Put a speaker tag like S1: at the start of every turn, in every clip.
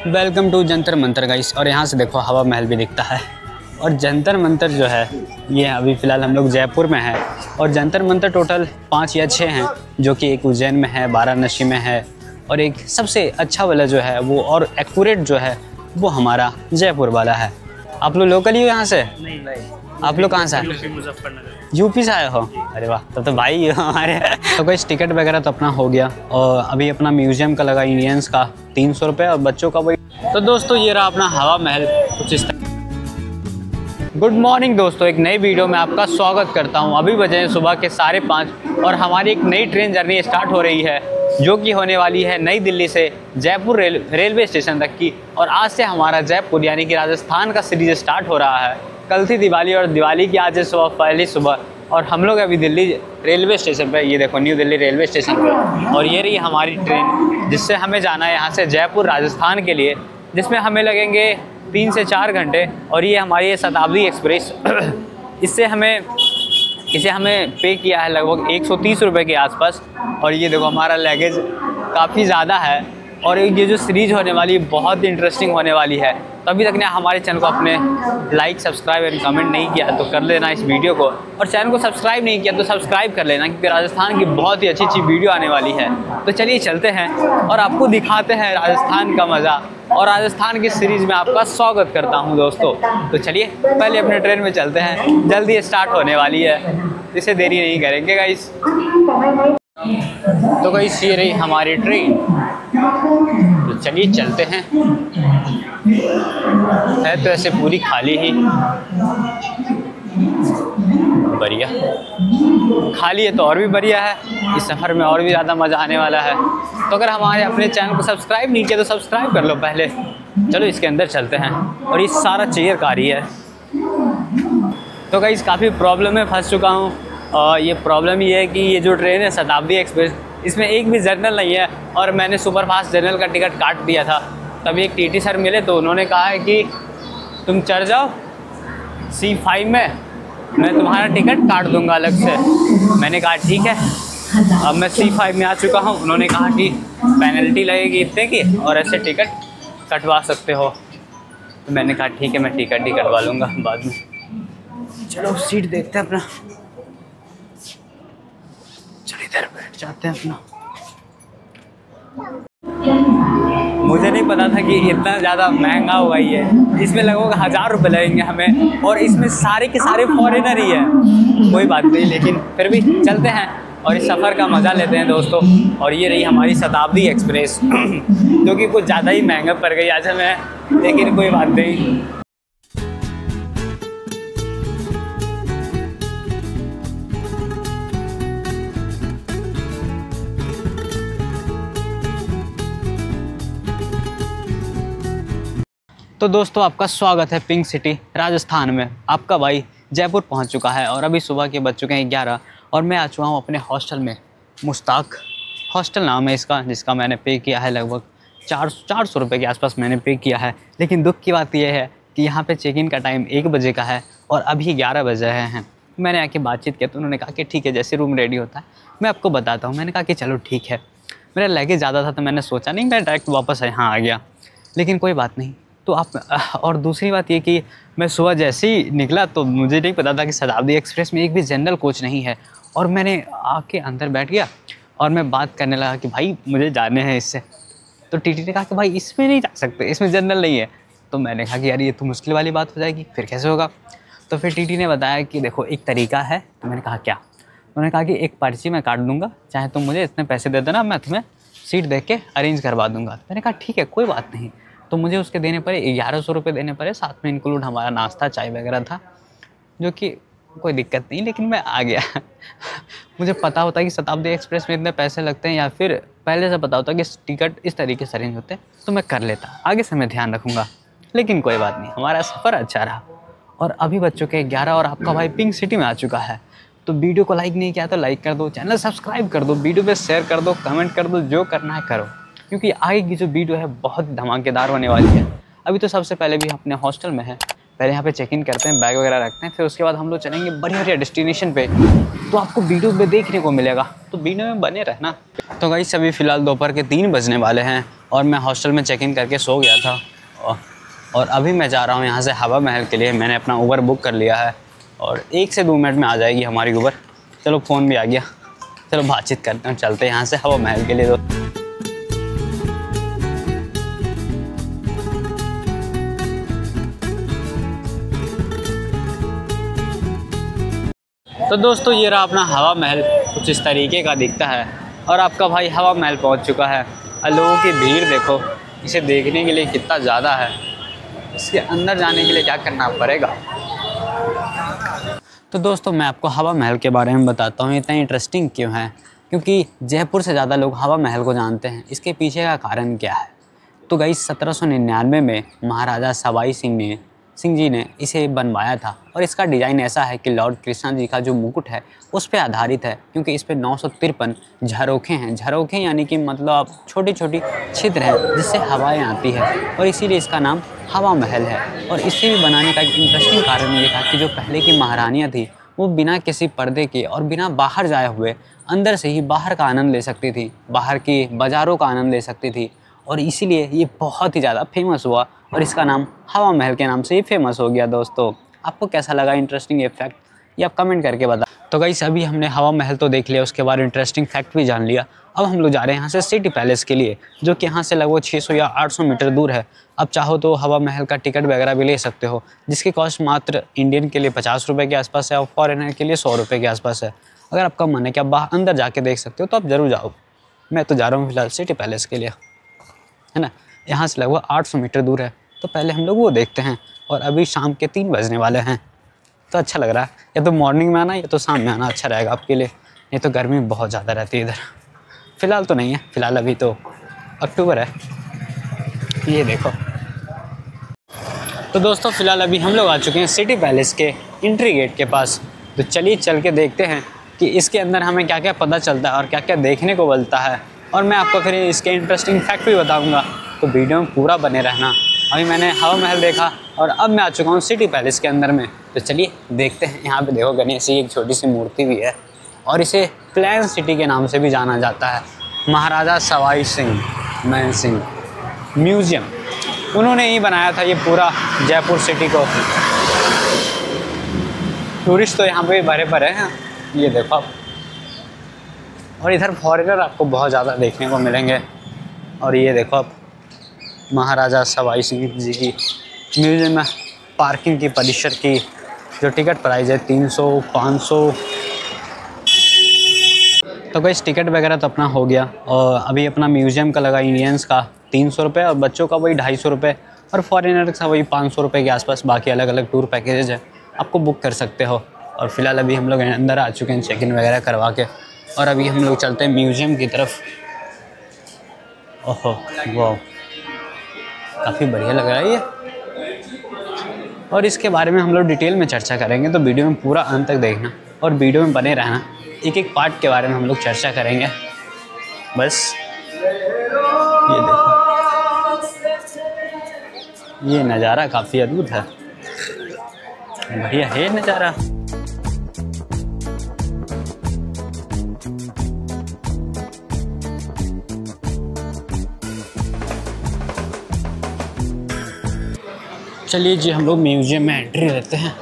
S1: Welcome to Jantar Mantar guys. और यहाँ से देखो हवा महल भी दिखता है। और जंतर मंतर जो है ये अभी फ़िलहाल हम लोग जयपुर में है। और जंतर मंतर टोटल 5 या 6 हैं, जो कि एक उज्जैन में है, वाराणसी में है, और एक सबसे अच्छा वाला जो है वो और एक्यूरेट जो है वो हमारा जयपुर वाला है। आप लोग लोकल ही हो यहाँ से? नहीं। आप लोग कहाँ से आए? यूपी से आए हो? अरे वाह, तो भाई हमारे। तो कोई टिकट वगैरह तो अपना हो गया। और अभी अपना म्यूजियम का लगा इंडियंस का 300 रुपये और बच्चों का वही। तो दोस्तों ये रहा अपना हवा महल कुछ इस तरह। गुड मॉर्निंग दोस्तों, एक नई वीडियो में आपका स्वागत करता हूँ। अभी बजे हैं सुबह के 5:30 और हमारी एक नई ट्रेन जर्नी स्टार्ट हो रही है, जो कि होने वाली है नई दिल्ली से जयपुर रेलवे स्टेशन तक की। और आज से हमारा जयपुर यानी कि राजस्थान का सीरीज स्टार्ट हो रहा है। कल थी दिवाली और दिवाली की आज है सुबह, पहली सुबह। और हम लोग अभी दिल्ली रेलवे स्टेशन पे, ये देखो न्यू दिल्ली रेलवे स्टेशन पे। और ये रही हमारी ट्रेन जिससे हमें जाना है यहाँ से जयपुर राजस्थान के लिए, जिसमें हमें लगेंगे 3 से 4 घंटे। और ये हमारी शताब्दी एक्सप्रेस इसे हमें पे किया है लगभग 130 रुपये के आसपास। और ये देखो हमारा लगेज काफ़ी ज़्यादा है। और ये जो सीरीज़ होने वाली है बहुत इंटरेस्टिंग होने वाली है। तो अभी तक ने हमारे चैनल को अपने लाइक, सब्सक्राइब एंड कमेंट नहीं किया तो कर लेना इस वीडियो को। और चैनल को सब्सक्राइब नहीं किया तो सब्सक्राइब कर लेना, क्योंकि राजस्थान की बहुत ही अच्छी वीडियो आने वाली है। तो चलिए चलते हैं और आपको दिखाते हैं राजस्थान का मज़ा। और राजस्थान की सीरीज़ में आपका स्वागत करता हूँ दोस्तों। तो चलिए पहले अपने ट्रेन में चलते हैं, जल्दी स्टार्ट होने वाली है, इसे देरी नहीं करेंगे गाइस। तो गाइस ये रही हमारी ट्रेन, तो चलिए चलते हैं। है तो ऐसे पूरी खाली ही, बढ़िया खाली है तो और भी बढ़िया है। इस सफ़र में और भी ज़्यादा मज़ा आने वाला है। तो अगर हमारे अपने चैनल को सब्सक्राइब नहीं किया तो सब्सक्राइब कर लो पहले। चलो इसके अंदर चलते हैं। और ये सारा चेयर कारी है। तो गाइस काफ़ी प्रॉब्लम में फंस चुका हूँ। ये प्रॉब्लम ये है कि ये जो ट्रेन है शताब्दी एक्सप्रेस, इसमें एक भी जनरल नहीं है। और मैंने सुपर फास्ट जनरल का टिकट काट दिया था। तभी एक टीटी सर मिले तो उन्होंने कहा है कि तुम चढ़ जाओ C5 में, मैं तुम्हारा टिकट काट दूंगा अलग से। मैंने कहा ठीक है। अब मैं C5 में आ चुका हूँ। उन्होंने कहा कि पेनल्टी लगेगी इतने की और ऐसे टिकट कटवा सकते हो। तो मैंने कहा ठीक है, मैं टिकट ही कटवा लूँगा बाद में। चलो सीट देखते हैं अपना, चलो इधर बैठ जाते हैं अपना। मुझे नहीं पता था कि इतना ज़्यादा महंगा हुआ ही है। इसमें लगभग 1000 रुपये लगेंगे हमें। और इसमें सारे के सारे फॉरेनर ही है। कोई बात नहीं, लेकिन फिर भी चलते हैं और इस सफ़र का मज़ा लेते हैं दोस्तों। और ये रही हमारी शताब्दी एक्सप्रेस जो कि कुछ ज़्यादा ही महंगा पड़ गई आज हमें, लेकिन कोई बात नहीं। तो दोस्तों आपका स्वागत है पिंक सिटी राजस्थान में। आपका भाई जयपुर पहुंच चुका है और अभी सुबह के बज चुके हैं 11 और मैं आ चुका हूं अपने हॉस्टल में। मुश्ताक हॉस्टल नाम है इसका, जिसका मैंने पे किया है लगभग 400 रुपये के आसपास मैंने पे किया है। लेकिन दुख की बात यह है कि यहाँ पे चेक इन का टाइम 1 बजे का है और अभी 11 बज रहे हैं। मैंने आके बातचीत किया तो उन्होंने कहा कि ठीक है, जैसे रूम रेडी होता है मैं आपको बताता हूँ। मैंने कहा कि चलो ठीक है। मेरा लगेज ज़्यादा था तो मैंने सोचा नहीं, मैं डायरेक्ट वापस यहाँ आ गया। लेकिन कोई बात नहीं। तो आप और दूसरी बात ये कि मैं सुबह जैसे ही निकला तो मुझे नहीं पता था कि शताब्दी एक्सप्रेस में एक भी जनरल कोच नहीं है। और मैंने आके अंदर बैठ गया और मैं बात करने लगा कि भाई मुझे जाने हैं इससे। तो टीटी ने कहा कि भाई इसमें नहीं जा सकते, इसमें जनरल नहीं है। तो मैंने कहा कि यार ये तो मुश्किल वाली बात हो जाएगी, फिर कैसे होगा। तो फिर टीटी ने बताया कि देखो एक तरीका है। तो मैंने कहा क्या? उन्होंने कहा कि एक पर्ची मैं काट दूँगा, चाहे तुम मुझे इतने पैसे दे देना, मैं तुम्हें सीट देख के अरेंज करवा दूँगा। मैंने कहा ठीक है कोई बात नहीं। तो मुझे उसके देने पड़े 1100 रुपये देने पड़े, साथ में इंक्लूड हमारा नाश्ता चाय वगैरह था, जो कि कोई दिक्कत नहीं। लेकिन मैं आ गया मुझे पता होता कि शताब्दी एक्सप्रेस में इतने पैसे लगते हैं, या फिर पहले से पता होता कि टिकट इस तरीके से अरेंज होते हैं तो मैं कर लेता। आगे से मैं ध्यान रखूँगा। लेकिन कोई बात नहीं, हमारा सफ़र अच्छा रहा। और अभी बज चुके हैं 11 और आपका भाई पिंक सिटी में आ चुका है। तो वीडियो को लाइक नहीं किया तो लाइक कर दो, चैनल सब्सक्राइब कर दो, वीडियो पे शेयर कर दो, कमेंट कर दो, जो करना है करो, क्योंकि आगे की जो वीडियो है बहुत धमाकेदार होने वाली है। अभी तो सबसे पहले भी अपने हॉस्टल में है, पहले यहाँ पे चेक इन करते हैं, बैग वगैरह रखते हैं, फिर उसके बाद हम लोग चलेंगे बढ़िया बढ़िया डेस्टिनेशन पे। तो आपको वीडियो में देखने को मिलेगा, तो वीडियो में बने रहना। तो गाइस अभी फ़िलहाल दोपहर के 3 बजने वाले हैं और मैं हॉस्टल में चेक इन करके सो गया था और अभी मैं जा रहा हूँ यहाँ से हवा महल के लिए। मैंने अपना उबर बुक कर लिया है और 1 से 2 मिनट में आ जाएगी हमारी उबर। चलो फ़ोन भी आ गया, चलो बातचीत करते हैं, चलते हैं यहाँ से हवा महल के लिए। तो दोस्तों ये रहा अपना हवा महल, कुछ इस तरीके का दिखता है और आपका भाई हवा महल पहुंच चुका है। और लोगों की भीड़ देखो, इसे देखने के लिए कितना ज़्यादा है। इसके अंदर जाने के लिए क्या करना पड़ेगा। तो दोस्तों मैं आपको हवा महल के बारे में बताता हूँ, इतना इंटरेस्टिंग क्यों है, क्योंकि जयपुर से ज़्यादा लोग हवा महल को जानते हैं। इसके पीछे का कारण क्या है, तो गाइस 1799 में महाराजा सवाई सिंह जी ने इसे बनवाया था और इसका डिज़ाइन ऐसा है कि लॉर्ड कृष्णा जी का जो मुकुट है उस पे आधारित है, क्योंकि इस पे 953 झरोखे हैं। झरोखे यानी कि मतलब छोटी छोटी छिद्र हैं जिससे हवाएं आती है और इसीलिए इसका नाम हवा महल है। और इसे भी बनाने का एक इंटरेस्टिंग कारण ये था कि जो पहले की महारानियाँ थी वो बिना किसी पर्दे के और बिना बाहर जाए हुए अंदर से ही बाहर का आनंद ले सकती थी, बाहर की बाज़ारों का आनंद ले सकती थी और इसीलिए ये बहुत ही ज़्यादा फेमस हुआ और इसका नाम हवा महल के नाम से ही फेमस हो गया। दोस्तों आपको कैसा लगा इंटरेस्टिंग ये फैक्ट, ये आप कमेंट करके बता। तो गाइस अभी हमने हवा महल तो देख लिया, उसके बाद इंटरेस्टिंग फैक्ट भी जान लिया। अब हम लोग जा रहे हैं यहाँ से सिटी पैलेस के लिए, जो कि यहाँ से लगभग 600 या 800 मीटर दूर है। अब चाहो तो हवा महल का टिकट वगैरह भी ले सकते हो, जिसकी कॉस्ट मात्र इंडियन के लिए 50 रुपये के आसपास है और फॉरेनर के लिए 100 रुपये के आसपास है। अगर आपका मन है कि आप बाहर अंदर जाके देख सकते हो तो आप ज़रूर जाओ। मैं तो जा रहा हूँ फिलहाल सिटी पैलेस के लिए, है ना। यहाँ से लगभग 800 मीटर दूर है, तो पहले हम लोग वो देखते हैं। और अभी शाम के 3 बजने वाले हैं, तो अच्छा लग रहा है। या तो मॉर्निंग में आना या तो शाम में आना अच्छा रहेगा आपके लिए, नहीं तो गर्मी बहुत ज़्यादा रहती है इधर। फ़िलहाल तो नहीं है, फ़िलहाल अभी तो अक्टूबर है। ये देखो। तो दोस्तों फ़िलहाल अभी हम लोग आ चुके हैं सिटी पैलेस के एंट्री गेट के पास। तो चलिए चल के देखते हैं कि इसके अंदर हमें क्या क्या पता चलता है और क्या क्या देखने को मिलता है। और मैं आपको फिर इसके इंटरेस्टिंग फैक्ट भी बताऊँगा, तो वीडियो में पूरा बने रहना। अभी मैंने हवा महल देखा और अब मैं आ चुका हूँ सिटी पैलेस के अंदर में। तो चलिए देखते हैं। यहाँ पे देखो गणेश जी एक छोटी सी मूर्ति भी है और इसे प्लान सिटी के नाम से भी जाना जाता है। महाराजा सवाई मान सिंह म्यूज़ियम, उन्होंने ही बनाया था ये पूरा जयपुर सिटी को। टूरिस्ट तो यहाँ पे भरे भरे हैं, ये देखो आप। और इधर फॉरेनर आपको बहुत ज़्यादा देखने को मिलेंगे। और ये देखो आप महाराजा सवाई सिंह जी की म्यूज़ियम में पार्किंग की परिसर की जो टिकट प्राइस है 300, 500। तो कोई टिकट वगैरह तो अपना हो गया। और अभी अपना म्यूज़ियम का लगा इंडियंस का 300 रुपये और बच्चों का वही 250 रुपये और फॉरेनर का वही 500 रुपये के आसपास। बाकी अलग अलग टूर पैकेजेज है, आपको बुक कर सकते हो। और फिलहाल अभी हम लोग अंदर आ चुके हैं चेक इन वगैरह करवा के, और अभी हम लोग चलते हैं म्यूज़ियम की तरफ। ओहो वाह, काफ़ी बढ़िया लग रहा है ये। और इसके बारे में हम लोग डिटेल में चर्चा करेंगे, तो वीडियो में पूरा अंत तक देखना और वीडियो में बने रहना। एक एक पार्ट के बारे में हम लोग चर्चा करेंगे। बस ये देखो, ये नज़ारा काफ़ी अद्भुत है, बढ़िया है नज़ारा। चलिए जी हम लोग म्यूज़ियम में एंट्री लेते हैं,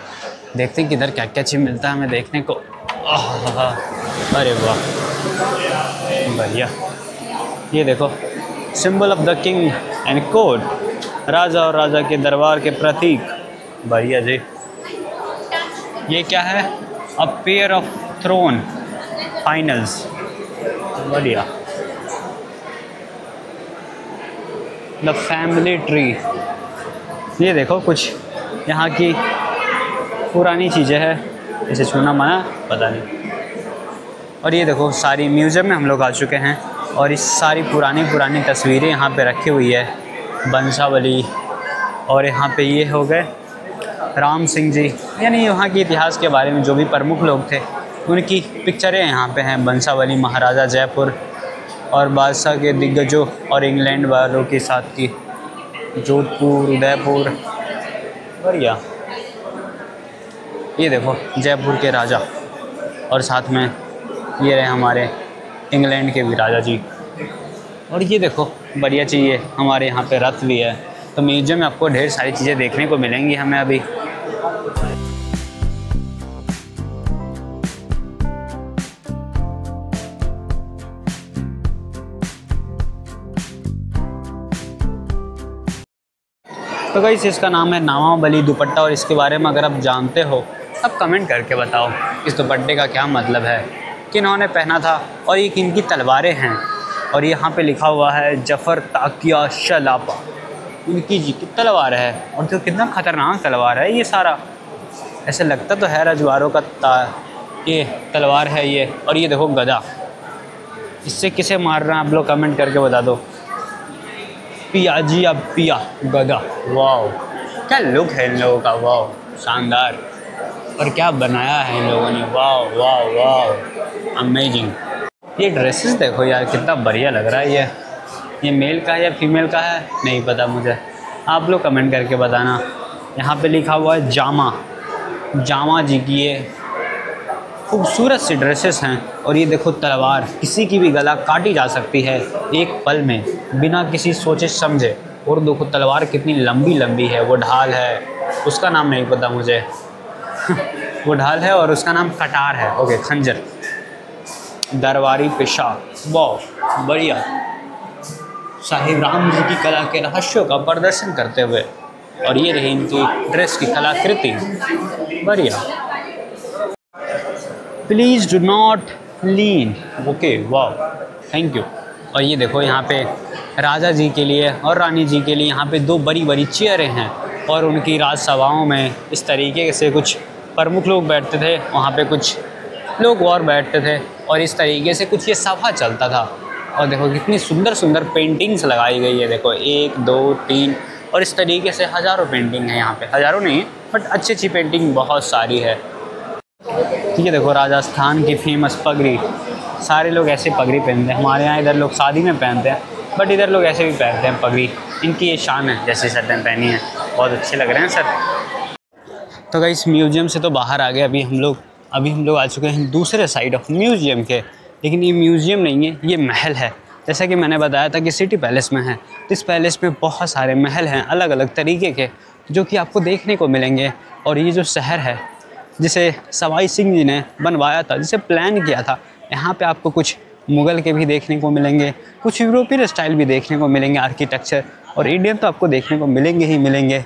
S1: देखते हैं किधर क्या क्या चीज़ मिलता है हमें देखने को। अरे वाह बढ़िया। ये देखो symbol of the king and court, राजा और राजा के दरबार के प्रतीक। बढ़िया जी। ये क्या है, a pair of throne finals. बढ़िया। The family tree. ये देखो कुछ यहाँ की पुरानी चीज़ें हैं, इसे छूना मना, पता नहीं। और ये देखो सारी म्यूज़ियम में हम लोग आ चुके हैं और इस सारी पुरानी तस्वीरें यहाँ पे रखी हुई है, बंसावली। और यहाँ पे ये हो गए राम सिंह जी, यानी वहाँ के इतिहास के बारे में जो भी प्रमुख लोग थे उनकी पिक्चरें यहाँ पे हैं। बंसावली, महाराजा जयपुर और बादशाह के दिग्गजों और इंग्लैंड वालों के साथ की जोधपुर, उदयपुर। बढ़िया। ये देखो जयपुर के राजा और साथ में ये रहे हमारे इंग्लैंड के भी राजा जी। और ये देखो बढ़िया चीज़ है, हमारे यहाँ पे रथ भी है। तो म्यूजियम में आपको ढेर सारी चीज़ें देखने को मिलेंगी हमें अभी। तो गाइस इसका नाम है नामावली दुपट्टा, और इसके बारे में अगर आप जानते हो अब कमेंट करके बताओ इस दुपट्टे का क्या मतलब है, किन्होंने पहना था और ये किनकी तलवारें हैं। और यहाँ पे लिखा हुआ है जफ़र ताकिया शलापा, उनकी जी की तलवार है। और जो कितना ख़तरनाक तलवार है ये, सारा ऐसे लगता तो है रजवाड़ों का ये तलवार है ये। और ये देखो गदा, इससे किसे मार रहे हैं आप लोग कमेंट करके बता दो। पिया जी अब पिया गदा, वाह क्या लुक है इन लोगों का, वाह शानदार। और क्या बनाया है इन लोगों ने, वाह वाह वाह अमेजिंग। ये ड्रेसेस देखो यार कितना बढ़िया लग रहा है। ये मेल का है या फीमेल का है नहीं पता मुझे, आप लोग कमेंट करके बताना। यहाँ पे लिखा हुआ है जामा जी की ये खूबसूरत सी ड्रेसेस हैं। और ये देखो तलवार, किसी की भी गला काटी जा सकती है एक पल में बिना किसी सोचे समझे। और देखो तलवार कितनी लंबी लंबी है। वो ढाल है, उसका नाम नहीं पता मुझे वो ढाल है और उसका नाम कटार है, ओके खंजर। दरबारी पेशाब, वाह बढ़िया। साहिब राम जी की कला के रहस्यों का प्रदर्शन करते हुए। और ये रही इनकी ड्रेस की कलाकृति, बढ़िया। Please do not lean, okay वाह थैंक यू। और ये देखो यहाँ पे राजा जी के लिए और रानी जी के लिए यहाँ पे दो बड़ी बड़ी चेयरें हैं। और उनकी राजसभाओं में इस तरीके से कुछ प्रमुख लोग बैठते थे, वहाँ पे कुछ लोग और बैठते थे और इस तरीके से कुछ ये सभा चलता था। और देखो कितनी सुंदर सुंदर पेंटिंग्स लगाई गई है, देखो 1 2 3 और इस तरीके से हज़ारों पेंटिंग है यहाँ पे, हज़ारों नहीं बट अच्छी अच्छी पेंटिंग बहुत सारी है। ठीक है, देखो राजस्थान की फेमस पगड़ी, सारे लोग ऐसे पगड़ी पहनते हैं। हमारे यहाँ इधर लोग शादी में पहनते हैं बट इधर लोग ऐसे भी पहनते हैं पगड़ी, इनकी ये शान है। जैसे शर्टें पहनी हैं बहुत अच्छे लग रहे हैं सर। तो गाइस म्यूज़ियम से तो बाहर आ गए, अभी हम लोग आ चुके हैं दूसरे साइड ऑफ म्यूज़ियम के। लेकिन ये म्यूज़ियम नहीं है, ये महल है। जैसा कि मैंने बताया था कि सिटी पैलेस में है, तो इस पैलेस में बहुत सारे महल हैं अलग अलग तरीके के, जो कि आपको देखने को मिलेंगे। और ये जो शहर है जिसे सवाई सिंह जी ने बनवाया था, जिसे प्लान किया था, यहाँ पे आपको कुछ मुग़ल के भी देखने को मिलेंगे, कुछ यूरोपियन स्टाइल भी देखने को मिलेंगे आर्किटेक्चर, और इंडियन तो आपको देखने को मिलेंगे ही मिलेंगे।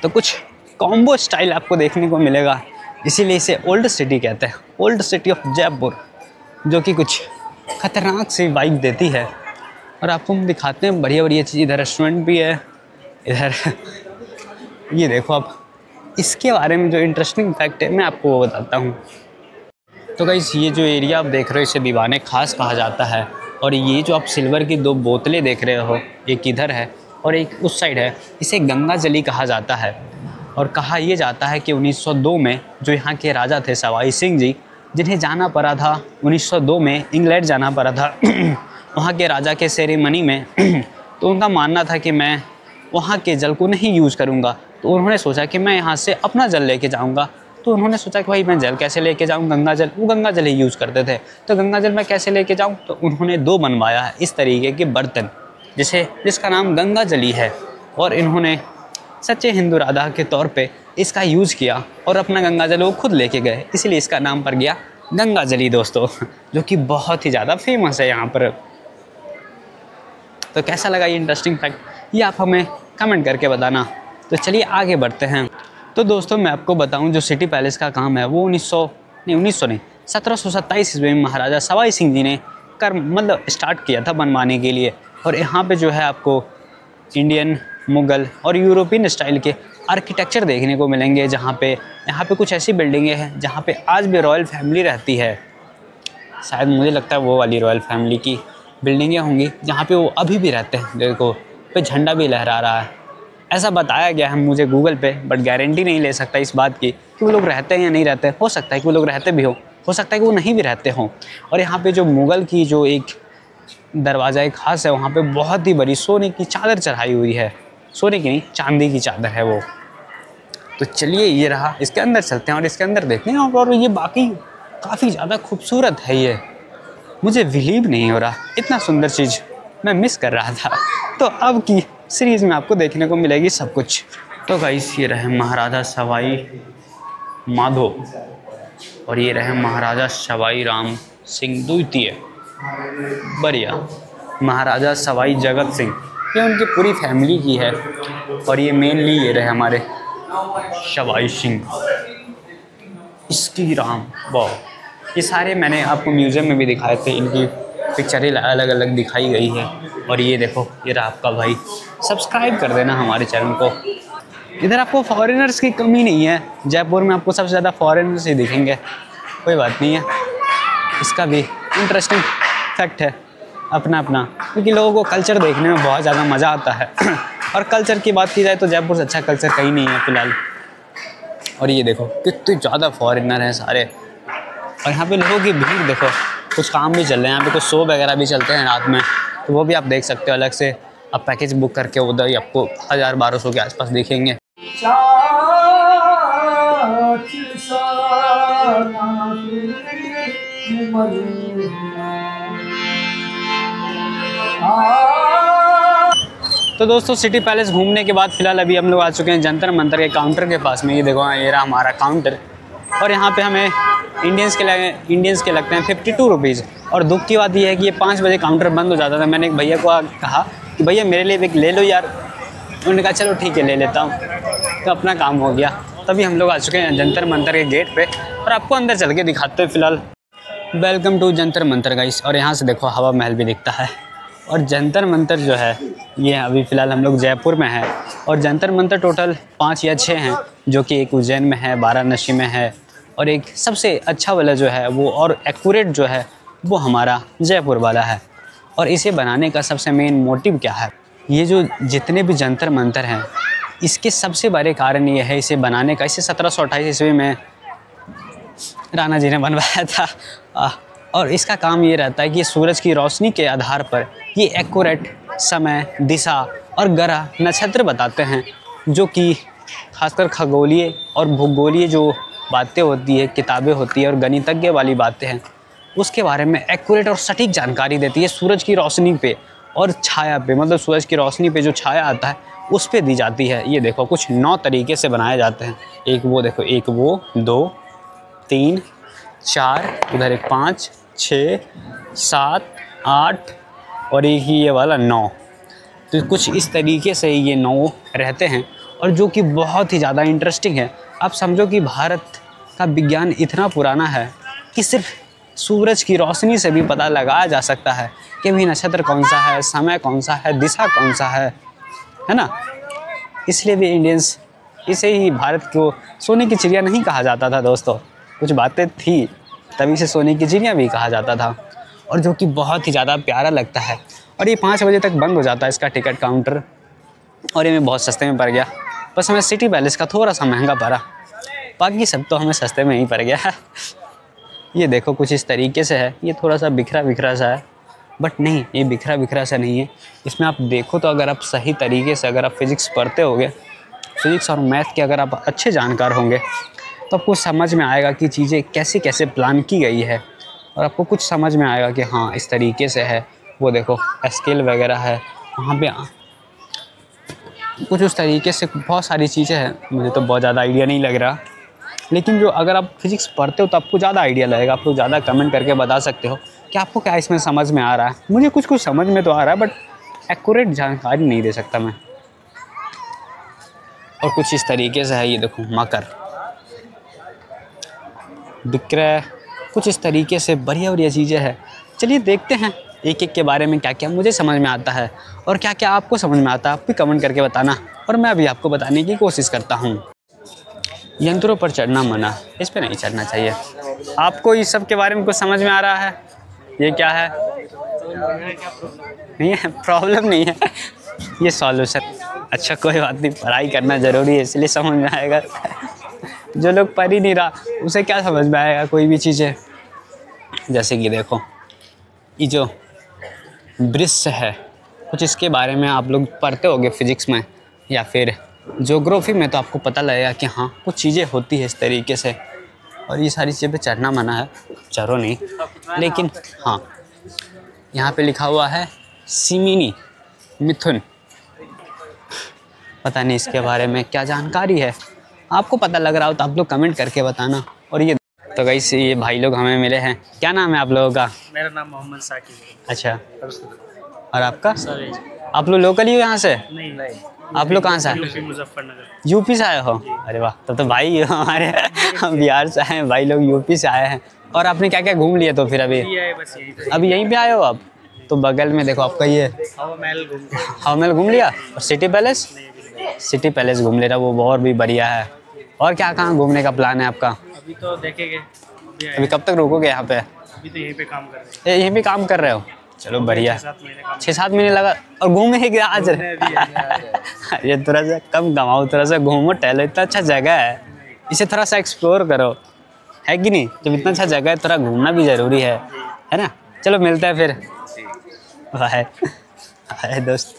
S1: तो कुछ कॉम्बो स्टाइल आपको देखने को मिलेगा, इसीलिए इसे ओल्ड सिटी कहते हैं, ओल्ड सिटी ऑफ जयपुर, जो कि कुछ ख़तरनाक सी वाइब देती है। और आपको हम दिखाते हैं बढ़िया बढ़िया चीज़। इधर रेस्टोरेंट भी है, इधर ये देखो आप, इसके बारे में जो इंटरेस्टिंग फैक्ट है मैं आपको वो बताता हूँ। तो गाइस ये जो एरिया आप देख रहे हो इसे दीवाने खास कहा जाता है। और ये जो आप सिल्वर की 2 बोतलें देख रहे हो, एक इधर है और एक उस साइड है, इसे गंगा जली कहा जाता है। और कहा यह जाता है कि 1902 में जो यहाँ के राजा थे सवाई सिंह जी, जिन्हें जाना पड़ा था 1902 में इंग्लैंड जाना पड़ा था वहाँ के राजा के सेरेमनी में तो उनका मानना था कि मैं वहाँ के जल को नहीं यूज़ करूँगा। तो उन्होंने सोचा कि मैं यहाँ से अपना जल लेके जाऊँगा। तो उन्होंने सोचा कि भाई मैं जल कैसे लेके जाऊँ, गंगा जल, वो गंगा जल ही यूज़ करते थे, तो गंगा जल मैं कैसे लेके जाऊँ। तो उन्होंने 2 बनवाया है इस तरीके के बर्तन, जिसका नाम गंगा जली है। और इन्होंने सच्चे हिंदू राधा के तौर पे इसका यूज़ किया और अपना गंगा जल वो खुद लेके गए, इसलिए इसका नाम पड़ गया गंगा जली दोस्तों, जो कि बहुत ही ज़्यादा फेमस है यहाँ पर। तो कैसा लगा ये इंटरेस्टिंग फैक्ट, ये आप हमें कमेंट करके बताना। तो चलिए आगे बढ़ते हैं। तो दोस्तों मैं आपको बताऊं, जो सिटी पैलेस का काम है वो 1727 ईस्वी में महाराजा सवाई सिंह जी ने स्टार्ट किया था बनवाने के लिए। और यहाँ पे जो है आपको इंडियन, मुग़ल और यूरोपियन स्टाइल के आर्किटेक्चर देखने को मिलेंगे। यहाँ पे कुछ ऐसी बिल्डिंगें हैं जहाँ पे आज भी रॉयल फैमिली रहती है। शायद मुझे लगता है वो वाली रॉयल फैमिली की बिल्डिंगें होंगी जहाँ पे वो अभी भी रहते हैं। देखो पे झंडा भी लहरा रहा है, ऐसा बताया गया है मुझे गूगल पे, बट गारंटी नहीं ले सकता इस बात की कि वो लोग रहते हैं या नहीं रहते। हो सकता है कि वो लोग रहते भी हो सकता है कि वो नहीं भी रहते हों। और यहाँ पे जो मुग़ल की जो एक दरवाज़ा एक खास है, वहाँ पे बहुत ही बड़ी सोने की चादर चढ़ाई हुई है, सोने की नहीं चांदी की चादर है वो। तो चलिए ये रहा, इसके अंदर चलते हैं और इसके अंदर देखते हैं। और ये बाकी काफ़ी ज़्यादा खूबसूरत है ये। मुझे बिलीव नहीं हो रहा, इतना सुंदर चीज़ मैं मिस कर रहा था। तो अब की सीरीज़ में आपको देखने को मिलेगी सब कुछ। तो गाइस ये रहे महाराजा सवाई माधो और ये रहे महाराजा सवाई राम सिंह द्वितीय। बढ़िया। महाराजा सवाई जगत सिंह, ये उनकी पूरी फैमिली की है। और ये मेनली ये रहे हमारे सवाई सिंह, इसकी राम। वाह, ये सारे मैंने आपको म्यूज़ियम में भी दिखाए थे, इनकी पिक्चरें अलग अलग दिखाई गई है। और ये देखो, ये रहा आपका भाई। सब्सक्राइब कर देना हमारे चैनल को। इधर आपको फॉरेनर्स की कमी नहीं है, जयपुर में आपको सबसे ज़्यादा फॉरेनर्स ही दिखेंगे। कोई बात नहीं है, इसका भी इंटरेस्टिंग फैक्ट है अपना अपना, क्योंकि लोगों को कल्चर देखने में बहुत ज़्यादा मज़ा आता है। और कल्चर की बात की जाए तो जयपुर से अच्छा कल्चर कहीं नहीं है फ़िलहाल। और ये देखो कितने ज़्यादा फॉरेनर हैं सारे। और यहाँ पे लोगों की भीड़ देखो, कुछ काम भी चल रहे हैं यहाँ पे, कुछ शो वगैरह भी चलते हैं रात में, तो वो भी आप देख सकते हो अलग से। आप पैकेज बुक करके उधर ही आपको 1000-1200 के आसपास दिखेंगे। तो दोस्तों सिटी पैलेस घूमने के बाद फ़िलहाल अभी हम लोग आ चुके हैं जंतर मंतर के काउंटर के पास में। ये देखो, ये रहा हमारा काउंटर। और यहाँ पे हमें इंडियंस के लगते हैं 52 रुपीज़। और दुख की बात यह है कि ये 5 बजे काउंटर बंद हो जाता था। मैंने एक भैया को कहा कि भैया मेरे लिए एक ले लो यार। उन्होंने कहा चलो ठीक है ले लेता हूँ, तो अपना काम हो गया। तभी हम लोग आ चुके हैं जंतर मंतर के गेट पे और आपको अंदर चल के दिखाते हैं फ़िलहाल। Welcome to Jantar Mantar guys. और यहाँ से देखो हवा महल भी दिखता है। और जंतर मंतर जो है ये अभी फ़िलहाल हम लोग जयपुर में है। और जंतर मंतर टोटल 5 या 6 हैं, जो कि एक उज्जैन में है, वाराणसी में है, और एक सबसे अच्छा वाला जो है वो और एक्यूरेट जो है वो हमारा जयपुर वाला है। और इसे बनाने का सबसे मेन मोटिव क्या है, ये जो जितने भी जंतर मंतर हैं इसके सबसे बड़े कारण ये है इसे बनाने का। इसे 1728 ईस्वी में राणा जी ने बनवाया था। और इसका काम ये रहता है कि सूरज की रोशनी के आधार पर ये एक्यूरेट समय, दिशा और ग्रह, नक्षत्र बताते हैं, जो कि खासकर खगोलीय और भूगोलीय जो बातें होती है, किताबें होती है और गणितज्ञ वाली बातें हैं, उसके बारे में एक्यूरेट और सटीक जानकारी देती है। सूरज की रोशनी पे और छाया पे, मतलब सूरज की रोशनी पे जो छाया आता है उस पे दी जाती है। ये देखो कुछ 9 तरीके से बनाए जाते हैं। एक वो देखो, एक वो, 2, 3, 4, उधर एक 5, 6, 7, 8 और एक ही ये वाला 9। तो कुछ इस तरीके से ये 9 रहते हैं। और जो कि बहुत ही ज़्यादा इंटरेस्टिंग है। आप समझो कि भारत का विज्ञान इतना पुराना है कि सिर्फ सूरज की रोशनी से भी पता लगाया जा सकता है कि भी नक्षत्र कौन सा है, समय कौन सा है, दिशा कौन सा है ना। इसलिए भी इंडियंस, इसे ही भारत को सोने की चिड़िया नहीं कहा जाता था दोस्तों। कुछ बातें थी, तभी से सोने की चिड़िया भी कहा जाता था। और जो कि बहुत ही ज़्यादा प्यारा लगता है। और ये 5 बजे तक बंद हो जाता है इसका टिकट काउंटर। और ये हमें बहुत सस्ते में पड़ गया, बस हमें सिटी पैलेस का थोड़ा सा महंगा पड़ा, बाकी सब तो हमें सस्ते में ही पड़ गया। ये देखो कुछ इस तरीके से है। ये थोड़ा सा बिखरा बिखरा सा है, बट नहीं, ये बिखरा बिखरा सा नहीं है। इसमें आप देखो तो अगर आप सही तरीके से, अगर आप फिज़िक्स पढ़ते होगे, फिज़िक्स और मैथ के अगर आप अच्छे जानकार होंगे, तो आपको समझ में आएगा कि चीज़ें कैसे कैसे प्लान की गई है। और आपको कुछ समझ में आएगा कि हाँ इस तरीके से है। वो देखो स्केल वगैरह है वहाँ पे, कुछ उस तरीके से बहुत सारी चीज़ें हैं। मुझे तो बहुत ज़्यादा आइडिया नहीं लग रहा, लेकिन जो अगर आप फिज़िक्स पढ़ते हो तो आपको ज़्यादा आइडिया लगेगा। आप लोग ज़्यादा कमेंट करके बता सकते हो कि आपको क्या इसमें समझ में आ रहा है। मुझे कुछ कुछ समझ में तो आ रहा है, बट एक्यूरेट जानकारी नहीं दे सकता मैं। और कुछ इस तरीके से है। ये देखो मकर, विक्रय, कुछ इस तरीके से बढ़िया बढ़िया चीज़ें हैं। चलिए देखते हैं एक एक के बारे में क्या क्या मुझे समझ में आता है और क्या क्या आपको समझ में आता है। आप भी कमेंट करके बताना और मैं भी आपको बताने की कोशिश करता हूँ। यंत्रों पर चढ़ना मना, इस पे नहीं चढ़ना चाहिए। आपको इस सब के बारे में कुछ समझ में आ रहा है? ये क्या है? नहीं है, प्रॉब्लम नहीं है, ये सॉल्यूशन। अच्छा कोई बात नहीं, पढ़ाई करना ज़रूरी है इसलिए समझ में आएगा। जो लोग पढ़ ही नहीं रहा उसे क्या समझ में आएगा कोई भी चीज़ें। जैसे कि देखो ये जो वृक्ष है, कुछ इसके बारे में आप लोग पढ़ते होंगे फिज़िक्स में या फिर ज्योग्राफी में, तो आपको पता लगेगा कि हाँ कुछ चीज़ें होती है इस तरीके से। और ये सारी चीज़ें पे चढ़ना मना है, चढ़ो नहीं, लेकिन हाँ यहाँ पे लिखा हुआ है सिमिनी मिथुन। पता नहीं इसके बारे में क्या जानकारी है, आपको पता लग रहा हो तो आप लोग कमेंट करके बताना। और ये तो गाइस ये भाई लोग हमें मिले हैं। क्या नाम है आप लोगों का?
S2: मेरा नाम मोहम्मद साकिब है।
S1: अच्छा, और आपका?
S2: सवेज।
S1: आप लोग लोकल ही हो यहाँ से?
S2: नहीं,
S1: आप लोग कहाँ से आए?
S2: यूपी मुजफ्फरनगर।
S1: यूपी से आए हो? अरे वाह, तब तो भाई हो हमारे। हम बिहार से आए हैं, भाई लोग यूपी से आए हैं। और आपने क्या क्या घूम लिया तो फिर अभी?
S2: बस यही
S1: अभी यहीं पे आए हो आप? तो बगल में देखो आपका ये
S2: हवा महल घूम के।
S1: हवा महल घूम लिया, और सिटी पैलेस? सिटी पैलेस घूम ले रहा, वो और भी बढ़िया है। और क्या कहाँ घूमने का प्लान है आपका?
S2: अभी तो देखेंगे।
S1: अभी कब तक रुकोगे यहाँ पे?
S2: अभी तो यहीं पे काम कर रहे हैं।
S1: यहीं पे काम कर रहे हो? चलो बढ़िया।
S2: 6-7
S1: 6-7
S2: महीने
S1: महीने लगा और घूमे ही क्या आज? ये थोड़ा सा कम कमाओ, थोड़ा सा घूमो टहलो, इतना अच्छा जगह है, इसे थोड़ा सा एक्सप्लोर करो, है कि नहीं? जब इतना अच्छा जगह है थोड़ा घूमना भी ज़रूरी है ना? चलो मिलते हैं फिर। बाय बाय दोस्त।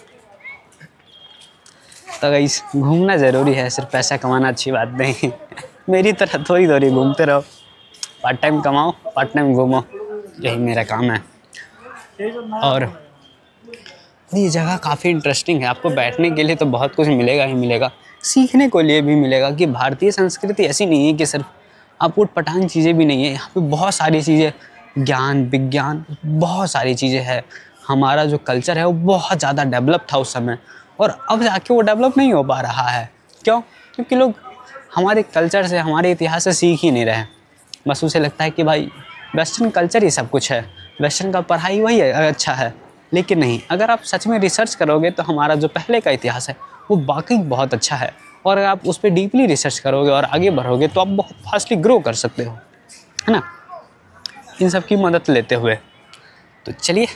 S1: तो गाइस घूमना ज़रूरी है, सिर्फ पैसा कमाना अच्छी बात नहीं। मेरी तरह थोड़ी थोड़ी घूमते रहो, पार्ट टाइम कमाओ, पार्ट टाइम घूमो, यही मेरा काम है। और ये जगह काफ़ी इंटरेस्टिंग है, आपको बैठने के लिए तो बहुत कुछ मिलेगा ही मिलेगा, सीखने को लिए भी मिलेगा कि भारतीय संस्कृति ऐसी नहीं है कि सिर्फ आप उटपटांग चीज़ें भी नहीं है, यहाँ पे बहुत सारी चीज़ें, ज्ञान विज्ञान बहुत सारी चीज़ें हैं। हमारा जो कल्चर है वो बहुत ज़्यादा डेवलप था उस समय, और अब जाके वो डेवलप नहीं हो पा रहा है। क्यों? क्योंकि लोग हमारे कल्चर से, हमारे इतिहास से सीख ही नहीं रहे। बस उसे लगता है कि भाई वेस्टर्न कल्चर ही सब कुछ है, वेस्टर्न का पढ़ाई वही है, अच्छा है। लेकिन नहीं, अगर आप सच में रिसर्च करोगे तो हमारा जो पहले का इतिहास है वो वाकई बहुत अच्छा है, और अगर आप उस पर डीपली रिसर्च करोगे और आगे बढ़ोगे तो आप बहुत फास्टली ग्रो कर सकते हो, है ना? इन सब की मदद लेते हुए तो चलिए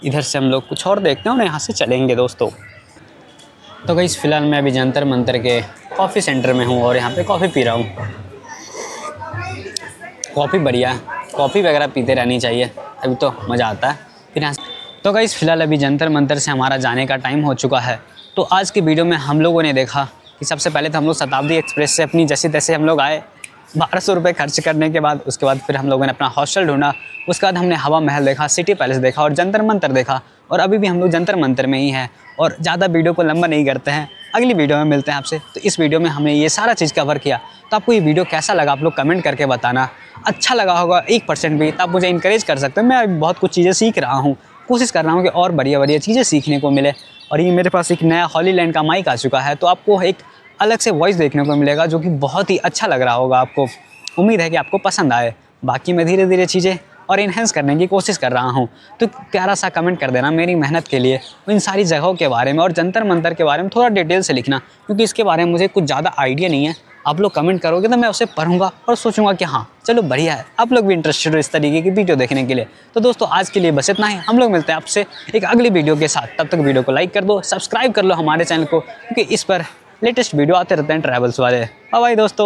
S1: इधर से हम लोग कुछ और देखते हैं और यहाँ से चलेंगे दोस्तों। तो गाइस फ़िलहाल मैं अभी जंतर मंतर के कॉफ़ी सेंटर में हूँ और यहाँ पे कॉफ़ी पी रहा हूँ। कॉफ़ी बढ़िया है, कॉफ़ी वगैरह पीते रहनी चाहिए, अभी तो मज़ा आता है। फिर यहाँ तो गाइस फ़िलहाल अभी जंतर मंतर से हमारा जाने का टाइम हो चुका है। तो आज के वीडियो में हम लोगों ने देखा कि सबसे पहले तो हम लोग शताब्दी एक्सप्रेस से अपनी जैसे तैसे हम लोग आए, 1200 रुपये खर्च करने के बाद उसके बाद फिर हम लोगों ने अपना हॉस्टल ढूंढा, उसके बाद हमने हवा महल देखा, सिटी पैलेस देखा और जंतर मंतर देखा, और अभी भी हम लोग जंतर मंतर में ही हैं। और ज़्यादा वीडियो को लंबा नहीं करते हैं, अगली वीडियो में मिलते हैं आपसे। तो इस वीडियो में हमने ये सारा चीज़ कवर किया, तो आपको ये वीडियो कैसा लगा आप लोग कमेंट करके बताना। अच्छा लगा होगा 1% भी तो आप मुझे इंकरेज कर सकते हैं, मैं बहुत कुछ चीज़ें सीख रहा हूँ, कोशिश कर रहा हूँ कि और बढ़िया बढ़िया चीज़ें सीखने को मिले। और ये मेरे पास एक नया हॉलीलैंड का माइक आ चुका है, तो आपको एक अलग से वॉइस देखने को मिलेगा जो कि बहुत ही अच्छा लग रहा होगा आपको। उम्मीद है कि आपको पसंद आए। बाकी मैं धीरे धीरे चीज़ें और इन्हेंस करने की कोशिश कर रहा हूँ, तो प्यारा सा कमेंट कर देना मेरी मेहनत के लिए, इन सारी जगहों के बारे में और जंतर मंतर के बारे में थोड़ा डिटेल से लिखना, क्योंकि इसके बारे में मुझे कुछ ज़्यादा आइडिया नहीं है। आप लोग कमेंट करोगे तो मैं उसे पढ़ूंगा और सोचूंगा कि हाँ चलो बढ़िया है, आप लोग भी इंटरेस्टेड हो इस तरीके की वीडियो देखने के लिए। तो दोस्तों आज के लिए बस इतना ही, हम लोग मिलते हैं आपसे एक अगली वीडियो के साथ। तब तक वीडियो को लाइक कर दो, सब्सक्राइब कर लो हमारे चैनल को, क्योंकि इस पर लेटेस्ट वीडियो आते रहते हैं ट्रैवल्स वाले। बाय बाय दोस्तों।